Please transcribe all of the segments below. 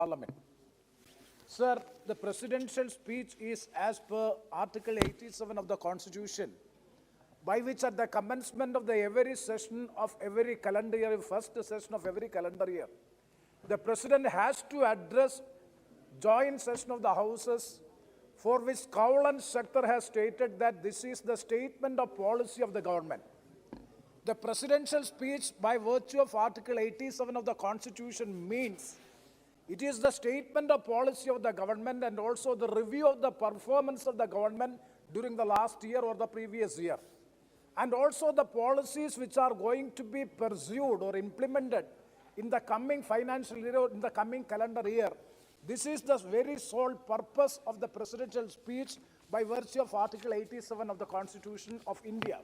Parliament. Sir, the presidential speech is as per Article 87 of the Constitution, by which at the commencement of the every session of every calendar year, first session of every calendar year, the President has to address joint session of the Houses, for which Kollam sector has stated that this is the statement of policy of the government. The presidential speech, by virtue of Article 87 of the Constitution, means it is the statement of policy of the government and also the review of the performance of the government during the last year or the previous year. And also the policies which are going to be pursued or implemented in the coming financial year or in the coming calendar year. This is the very sole purpose of the presidential speech by virtue of Article 87 of the Constitution of India.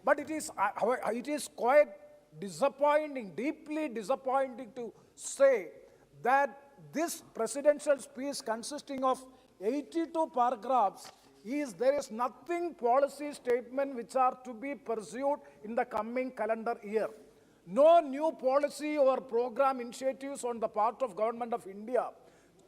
But it is quite disappointing, deeply disappointing to say that this presidential speech consisting of 82 paragraphs there is nothing policy statement which are to be pursued in the coming calendar year. No new policy or program initiatives on the part of Government of India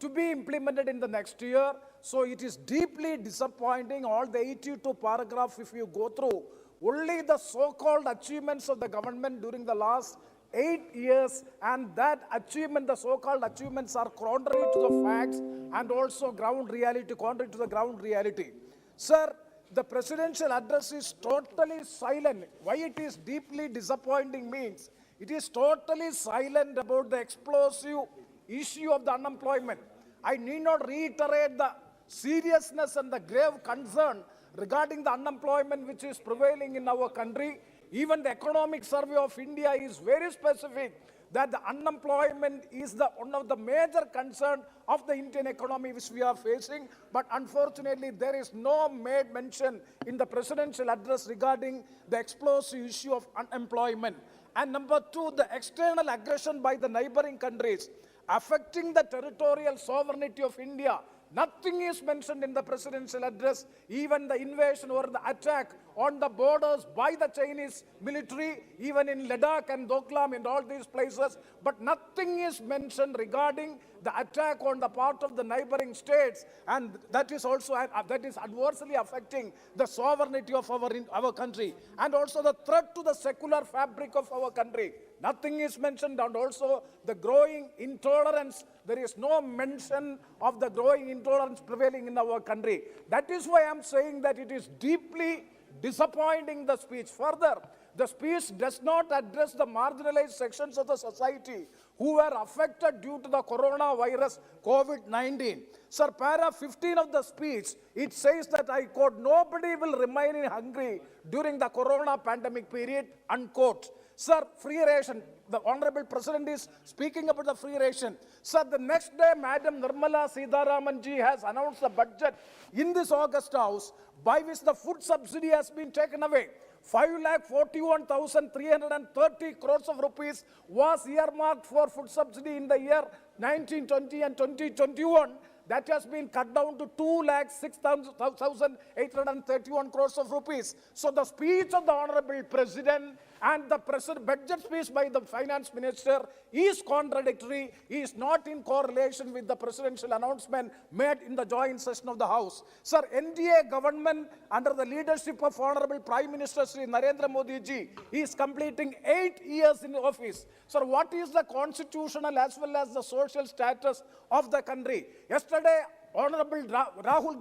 to be implemented in the next year. So it is deeply disappointing, all the 82 paragraphs, if you go through, only the so-called achievements of the government during the last 8 years, and that achievement, the so-called achievements, are contrary to the facts and also ground reality, contrary to the ground reality. Sir, the presidential address is totally silent. Why it is deeply disappointing means it is totally silent about the explosive issue of the unemployment. I need not reiterate the seriousness and the grave concern regarding the unemployment which is prevailing in our country. Even the Economic Survey of India is very specific that the unemployment is one of the major concerns of the Indian economy which we are facing. But unfortunately, there is no made mention in the presidential address regarding the explosive issue of unemployment. And number two, the external aggression by the neighboring countries affecting the territorial sovereignty of India. Nothing is mentioned in the presidential address. Even the invasion or the attack on the borders by the Chinese military, even in Ladakh and Kollam and all these places. But nothing is mentioned regarding the attack on the part of the neighboring states, and that is also that is adversely affecting the sovereignty of our country, and also the threat to the secular fabric of our country. Nothing is mentioned, and also the growing intolerance. There is no mention of the growing intolerance prevailing in our country. That is why I am saying that it is deeply disappointing, the speech. Further, the speech does not address the marginalized sections of the society who were affected due to the coronavirus COVID-19. Sir, para 15 of the speech, it says that, I quote, "Nobody will remain in hungry during the corona pandemic period," unquote. Sir, free ration. The Honorable President is speaking about the free ration. Sir, the next day, Madam Nirmala Sitharaman ji has announced the budget in this August House, by which the food subsidy has been taken away. 5,41,330 crores of rupees was earmarked for food subsidy in the year 1920 and 2021. That has been cut down to 2,06,831 crores of rupees. So the speech of the Honorable President and the budget speech by the Finance Minister is contradictory, is not in correlation with the presidential announcement made in the joint session of the House. Sir, NDA government under the leadership of Honorable Prime Minister Sri Narendra Modi ji is completing 8 years in office. Sir, what is the constitutional as well as the social status of the country? Yesterday, Honorable Rahul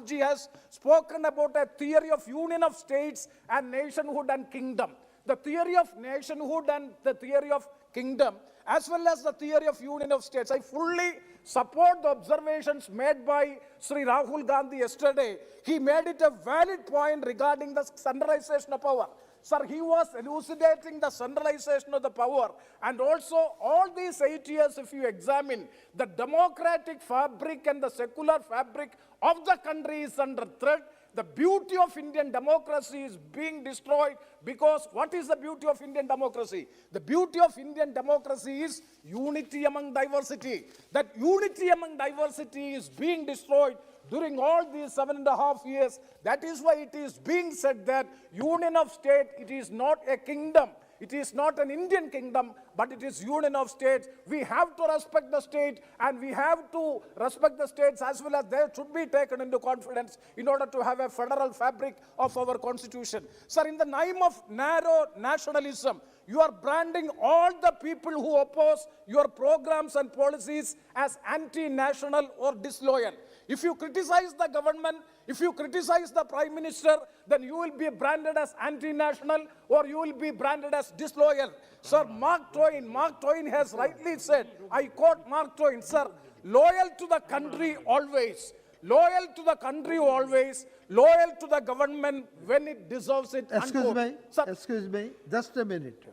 ji has spoken about a theory of union of states and nationhood and kingdom. The theory of nationhood and the theory of kingdom, as well as the theory of union of states. I fully support the observations made by Sri Rahul Gandhi yesterday. He made it a valid point regarding the centralization of power. Sir, he was elucidating the centralization of the power, and also all these 8 years, if you examine, the democratic fabric and the secular fabric of the country is under threat. The beauty of Indian democracy is being destroyed, because what is the beauty of Indian democracy? The beauty of Indian democracy is unity among diversity. That unity among diversity is being destroyed during all these 7.5 years. That is why it is being said that union of state, it is not a kingdom. It is not an Indian kingdom, but it is union of states. We have to respect the state, and we have to respect the states as well as they should be taken into confidence in order to have a federal fabric of our constitution. Sir, in the name of narrow nationalism, you are branding all the people who oppose your programs and policies as anti-national or disloyal. If you criticize the government, if you criticize the Prime Minister, then you will be branded as anti-national or you will be branded as disloyal. Sir, Mark Twain has rightly said, I quote Mark Twain, sir, loyal to the country always. Loyal to the country always, loyal to the government when it deserves it. Excuse me, just a minute.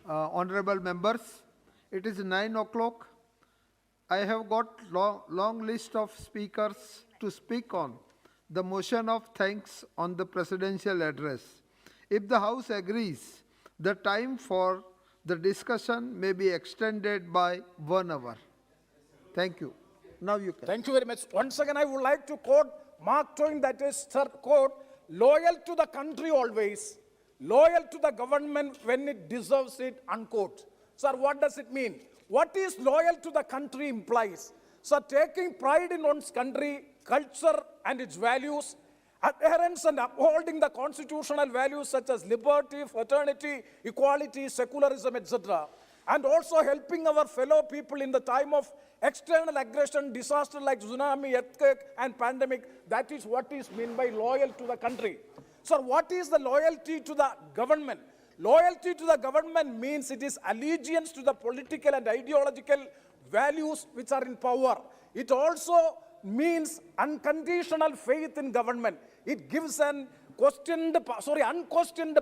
Honorable members, it is 9 o'clock. I have got long list of speakers to speak on the motion of thanks on the presidential address. If the House agrees, the time for the discussion may be extended by 1 hour. Thank you. Now you can. Thank you very much. Once again, I would like to quote Mark Twain, that is, sir, quote, loyal to the country always, loyal to the government when it deserves it, unquote. Sir, what does it mean? What is loyal to the country implies? Sir, taking pride in one's country, culture and its values, adherence and upholding the constitutional values such as liberty, fraternity, equality, secularism, etc. And also helping our fellow people in the time of external aggression, disaster like tsunami, earthquake and pandemic. That is what is meant by loyal to the country. Sir, what is the loyalty to the government? Loyalty to the government means it is allegiance to the political and ideological values which are in power. It also means unconditional faith in government. It gives unquestioned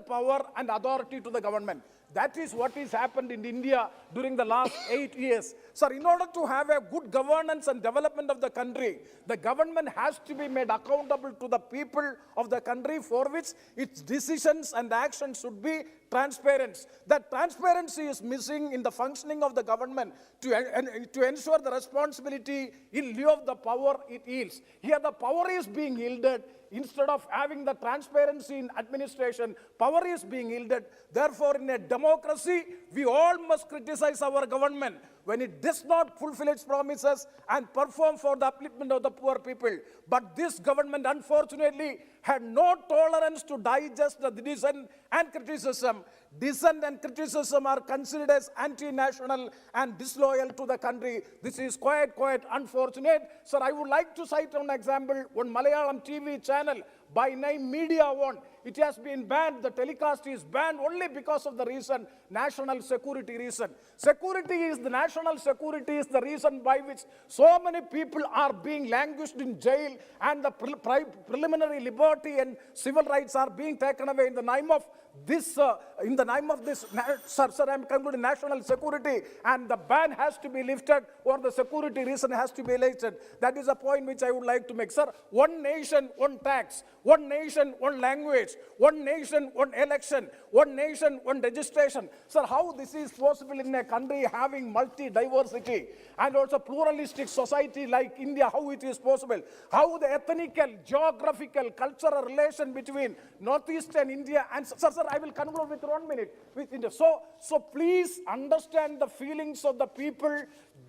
power and authority to the government. That is what has happened in India during the last 8 years. Sir, in order to have a good governance and development of the country, the government has to be made accountable to the people of the country, for which its decisions and actions should be transparent. That transparency is missing in the functioning of the government to ensure the responsibility in lieu of the power it yields. Here the power is being yielded. Instead of having the transparency in administration, power is being yielded. Therefore, in a democracy, we all must criticize our government when it does not fulfill its promises and perform for the upliftment of the poor people. But this government, unfortunately, had no tolerance to digest the dissent and criticism. Dissent and criticism are considered as anti-national and disloyal to the country. This is quite unfortunate. Sir, I would like to cite an example. One Malayalam TV channel by name Media One, it has been banned. The telecast is banned only because of the reason, national security reason. National security is the reason by which so many people are being languished in jail, and the preliminary liberty and civil rights are being taken away in the name of this, sir, I'm concluding national security, and the ban has to be lifted or the security reason has to be lifted. That is a point which I would like to make. Sir, one nation, one tax, one nation, one language, one nation, one election, one nation, one registration. Sir, how this is possible in a country having multi-diversity and also pluralistic society like India, how it is possible? How the ethnical, geographical, cultural relation between Northeastern India and, sir, I will conclude with 1 minute with India. So please understand the feelings of the people,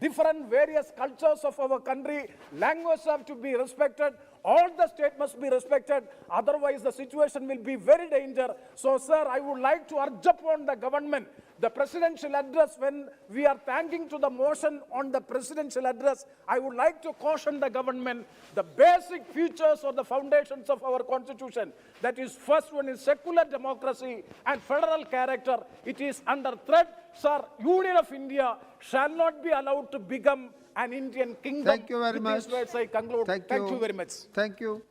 different various cultures of our country. Languages have to be respected. All the state must be respected. Otherwise, the situation will be very dangerous. So, sir, I would like to urge upon the government, the presidential address, when we are thanking to the motion on the presidential address, I would like to caution the government, the basic features or the foundations of our constitution. That is, first one is secular democracy and federal character. It is under threat. Sir, Union of India shall not be allowed to become an Indian kingdom. Thank you very much. With these words I conclude. Thank you very much. Thank you.